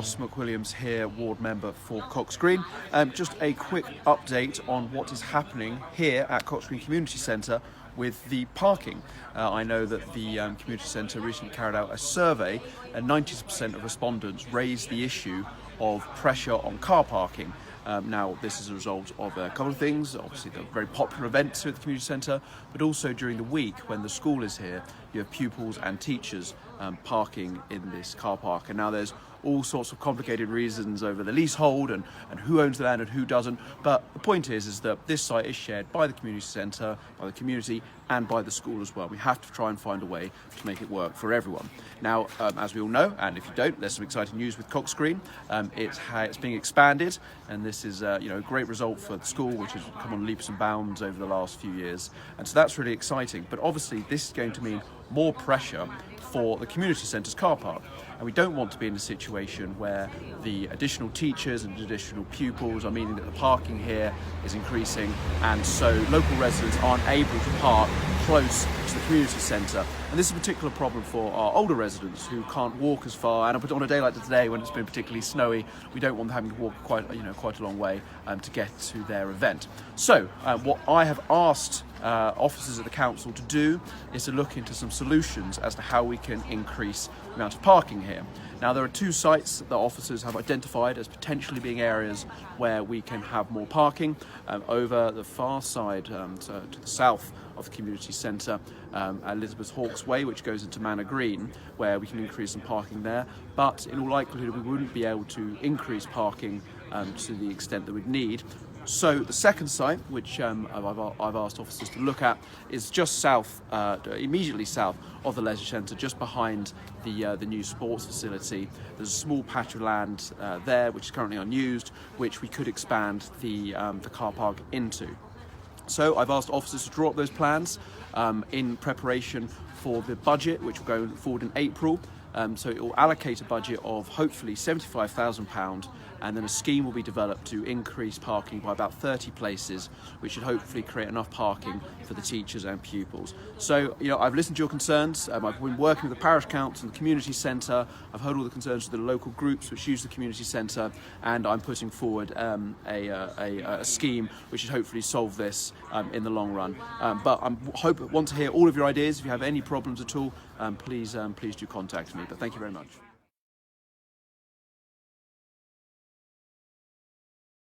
Ross McWilliams here, ward member for Cox Green. Just a quick update on what is happening here at Cox Green Community Centre with the parking. I know that the Community Centre recently carried out a survey and 90% of respondents raised the issue of pressure on car parking. Now, this is a result of a couple of things. Obviously, the very popular events here at the community centre, but also during the week when the school is here, you have pupils and teachers parking in this car park. And now there's all sorts of complicated reasons over the leasehold and who owns the land and who doesn't. But the point is that this site is shared by the community centre, by the community, and by the school as well. We have to try and find a way to make it work for everyone. Now, as we all know, and if you don't, there's some exciting news with Cox Green. It's being expanded, and this is a great result for the school, which has come on leaps and bounds over the last few years. And so that's really exciting. But obviously, this is going to mean more pressure for the community centre's car park. And we don't want to be in a situation where the additional teachers and additional pupils are meaning that the parking here is increasing, and so local residents aren't able to park close to the community centre. And this is a particular problem for our older residents who can't walk as far, and on a day like today when it's been particularly snowy, we don't want them having to walk quite a long way to get to their event. So what I have asked officers at the council to do is to look into some solutions as to how we can increase the amount of parking here. Now, there are two sites that officers have identified as potentially being areas where we can have more parking. Over the far side to the south of the community centre, Elizabeth Hawkes Way, which goes into Manor Green, where we can increase some parking there. But in all likelihood, we wouldn't be able to increase parking to the extent that we'd need. So the second site, which I've asked officers to look at, is just south, immediately south of the leisure centre, just behind the new sports facility. There's a small patch of land there, which is currently unused, which we could expand the car park into. So I've asked officers to draw up those plans in preparation for the budget, which will go forward in April. So it will allocate a budget of hopefully £75,000, and then a scheme will be developed to increase parking by about 30 places, which should hopefully create enough parking for the teachers and pupils. So, I've listened to your concerns. I've been working with the Parish Council and the Community Centre. I've heard all the concerns of the local groups which use the Community Centre, and I'm putting forward a scheme which should hopefully solve this in the long run. But I want to hear all of your ideas. If you have any problems at all, please do contact me. But thank you very much.